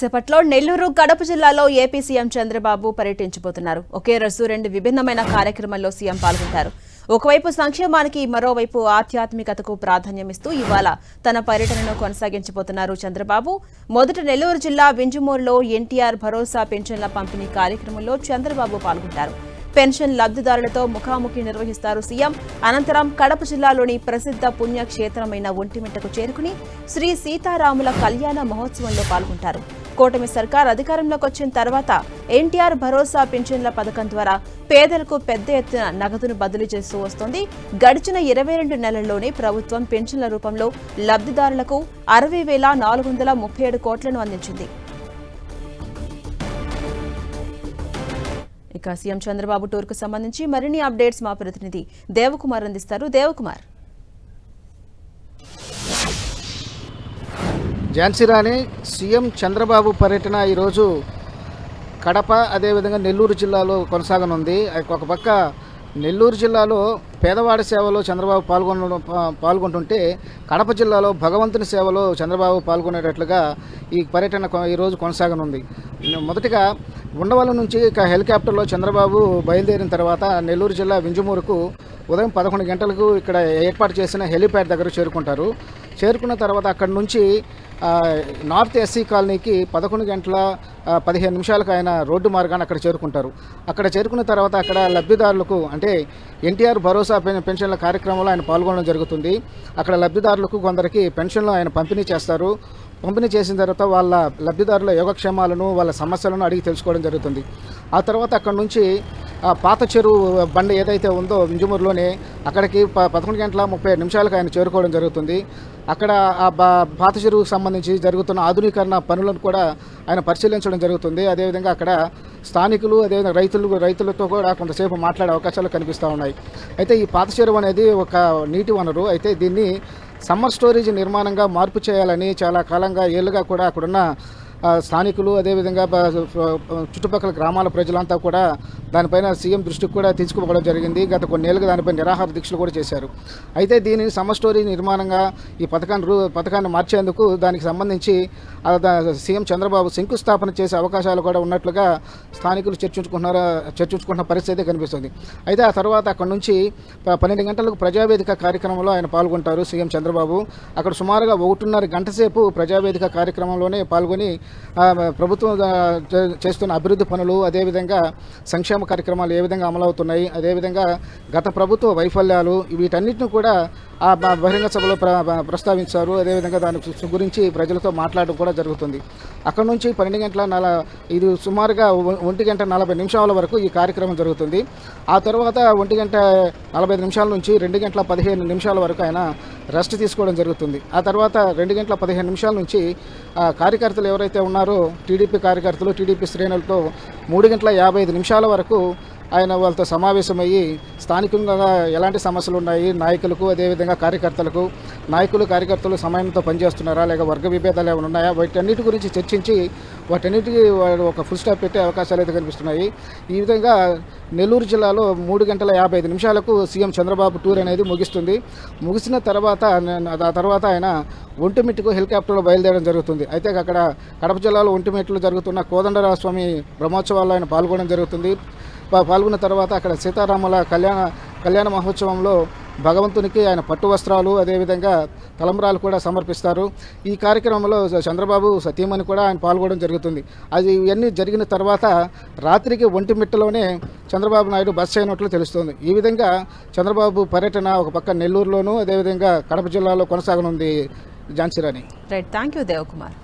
సేపట్లో నెల్లూరు కడప జిల్లాలో AP CM Chandrababu పర్యటించబోతున్నారు. ఒకే రోజు రెండు విభిన్నమైన కార్యక్రమాల్లో సీఎం పాల్గొంటారు. ఒకవైపు సంక్షేమానికి, మరోవైపు ఆధ్యాత్మికతకు ప్రాధాన్యమిస్తూ ఇవాళ తన పర్యటనను కొనసాగించబోతున్నారు చంద్రబాబు. మొదట నెల్లూరు జిల్లా వింజమూరులో ఎన్టీఆర్ భరోసా పెన్షన్ల పంపిణీ కార్యక్రమంలో చంద్రబాబు పాల్గొంటారు. పెన్షన్ లబ్ధిదారులతో ముఖాముఖి నిర్వహిస్తారు సీఎం. అనంతరం కడప జిల్లాలోని ప్రసిద్ధ పుణ్యక్షేత్రమైన ఒంటిమిట్టకు చేరుకుని శ్రీ సీతారాముల కళ్యాణ మహోత్సవంలో పాల్గొంటారు. కూటమి సర్కార్ అధికారంలోకి వచ్చిన తర్వాత ఎన్టీఆర్ భరోసా పెన్షన్ల పథకం ద్వారా పేదలకు పెద్ద ఎత్తున నగదును బదిలీ చేస్తూ వస్తోంది. గడిచిన 22 నెలల్లోనే ప్రభుత్వం పెన్షన్ల రూపంలో లబ్ధిదారులకు 60,437 కోట్లను అందించింది. ఇక సీఎం చంద్రబాబు టూర్కు సంబంధించి మరిన్ని అప్డేట్స్ మా ప్రతినిధి దేవకుమార్ అందిస్తారు. దేవకుమార్. ఝాన్సీ రాణి, సీఎం చంద్రబాబు పర్యటన ఈరోజు కడప అదేవిధంగా నెల్లూరు జిల్లాలో కొనసాగనుంది. ఒక పక్క నెల్లూరు జిల్లాలో పేదవాడి సేవలో చంద్రబాబు పాల్గొంటుంటే కడప జిల్లాలో భగవంతుని సేవలో చంద్రబాబు పాల్గొనేటట్లుగా ఈ పర్యటన ఈరోజు కొనసాగనుంది. మొదటిగా ఉండవల్లి నుంచి హెలికాప్టర్లో చంద్రబాబు బయలుదేరిన తర్వాత నెల్లూరు జిల్లా వింజమూరుకు ఉదయం 11 గంటలకు ఇక్కడ ఏర్పాటు చేసిన హెలిప్యాడ్ దగ్గర చేరుకుంటారు. చేరుకున్న తర్వాత అక్కడి నుంచి నార్త్ ఎస్సీ కాలనీకి 11 గంటల 15 నిమిషాలకు ఆయన రోడ్డు మార్గాన్ని అక్కడ చేరుకుంటారు. అక్కడ చేరుకున్న తర్వాత అక్కడ లబ్ధిదారులకు అంటే ఎన్టీఆర్ భరోసా పెన్షన్ల కార్యక్రమంలో ఆయన పాల్గొనడం జరుగుతుంది. అక్కడ లబ్ధిదారులకు కొందరికి పెన్షన్లు ఆయన పంపిణీ చేస్తారు. పంపిణీ చేసిన తర్వాత వాళ్ళ లబ్ధిదారుల యోగక్షేమాలను వాళ్ళ సమస్యలను అడిగి తెలుసుకోవడం జరుగుతుంది. ఆ తర్వాత అక్కడ నుంచి పాత చెరువు బండి ఏదైతే ఉందో వింజమూరులోనే అక్కడికి 11 గంటల 30 నిమిషాలకు ఆయన చేరుకోవడం జరుగుతుంది. అక్కడ ఆ పాత చెరువుకు సంబంధించి జరుగుతున్న ఆధునీకరణ పనులను కూడా ఆయన పరిశీలించడం జరుగుతుంది. అదేవిధంగా అక్కడ స్థానికులు అదేవిధంగా రైతులతో కూడా కొంతసేపు మాట్లాడే అవకాశాలు కనిపిస్తూ ఉన్నాయి. అయితే ఈ పాత చెరువు అనేది ఒక నీటి వనరు. అయితే దీన్ని సమ్మర్ స్టోరేజ్ నిర్మాణంగా మార్పు చేయాలని చాలా కాలంగా ఏళ్ళుగా కూడా అక్కడున్న స్థానికులు అదేవిధంగా చుట్టుపక్కల గ్రామాల ప్రజలంతా కూడా దానిపైన సీఎం దృష్టికి కూడా తీసుకుపోవడం జరిగింది. గత కొన్నేళ్ళుగా దానిపై నిరాహార దీక్షలు కూడా చేశారు. అయితే దీనిని సమ్మర్ స్టోరేజ్ నిర్మాణంగా ఈ పథకాన్ని మార్చేందుకు దానికి సంబంధించి సీఎం చంద్రబాబు శంకుస్థాపన చేసే అవకాశాలు కూడా ఉన్నట్లుగా స్థానికులు చర్చించుకుంటున్న పరిస్థితి కనిపిస్తుంది. అయితే ఆ తర్వాత అక్కడ నుంచి 12 గంటలకు ప్రజావేదిక కార్యక్రమంలో ఆయన పాల్గొంటారు సీఎం చంద్రబాబు. అక్కడ సుమారుగా 1.5 గంట సేపు ప్రజావేదిక కార్యక్రమంలోనే పాల్గొని ప్రభుత్వం చేస్తున్న అభివృద్ధి పనులు అదేవిధంగా సంక్షేమ కార్యక్రమాలు ఏ విధంగా అమలవుతున్నాయి, అదేవిధంగా గత ప్రభుత్వ వైఫల్యాలు వీటన్నిటిని కూడా ఆ బహిరంగ సభలో ప్రస్తావించారు. అదేవిధంగా దాని గురించి ప్రజలతో మాట్లాడడం కూడా జరుగుతుంది. అక్కడ నుంచి 12 గంటల ఇది సుమారుగా 1 గంట 40 నిమిషాల వరకు ఈ కార్యక్రమం జరుగుతుంది. ఆ తర్వాత 1 గంట 45 నిమిషాల నుంచి 2 గంటల 15 నిమిషాల వరకు ఆయన రెస్ట్ తీసుకోవడం జరుగుతుంది. ఆ తర్వాత 2 గంటల 15 నిమిషాల నుంచి కార్యకర్తలు ఎవరైతే ఉన్నారో టీడీపీ కార్యకర్తలు టీడీపీ శ్రేణులతో 3 గంటల 55 నిమిషాల వరకు ఆయన వాళ్ళతో సమావేశమయ్యి స్థానికంగా ఎలాంటి సమస్యలు ఉన్నాయి, నాయకులకు అదేవిధంగా కార్యకర్తలు సమయంతో పనిచేస్తున్నారా లేక వర్గ విభేదాలు ఏమైనా ఉన్నాయా వాటన్నిటి గురించి చర్చించి వాటన్నిటికీ ఒక ఫుల్ స్టాప్ పెట్టే అవకాశాలు అయితే కనిపిస్తున్నాయి. ఈ విధంగా నెల్లూరు జిల్లాలో 3 గంటల 55 నిమిషాలకు సీఎం చంద్రబాబు టూర్ అనేది ముగిసిన తర్వాత ఆయన ఒంటిమిట్టకు హెలికాప్టర్లో బయలుదేరడం జరుగుతుంది. అయితే అక్కడ కడప జిల్లాలో ఒంటిమిట్టలో జరుగుతున్న కోదండరామస్వామి బ్రహ్మోత్సవాల్లో ఆయన పాల్గొనడం జరుగుతుంది. పాల్గొన్న తర్వాత అక్కడ సీతారాముల కళ్యాణ మహోత్సవంలో భగవంతునికి ఆయన పట్టు వస్త్రాలు అదేవిధంగా తలంబ్రాలు కూడా సమర్పిస్తారు. ఈ కార్యక్రమంలో చంద్రబాబు సతీమణి కూడా ఆయన పాల్గొనడం జరుగుతుంది. అది ఇవన్నీ జరిగిన తర్వాత రాత్రికి ఒంటిమిట్టలోనే చంద్రబాబు నాయుడు బస్ అయినట్లు తెలుస్తుంది. ఈ విధంగా చంద్రబాబు పర్యటన ఒక పక్క నెల్లూరులోనూ అదేవిధంగా కడప జిల్లాలో కొనసాగనుంది. Jhansi Rani. Right, thank you Devakumar.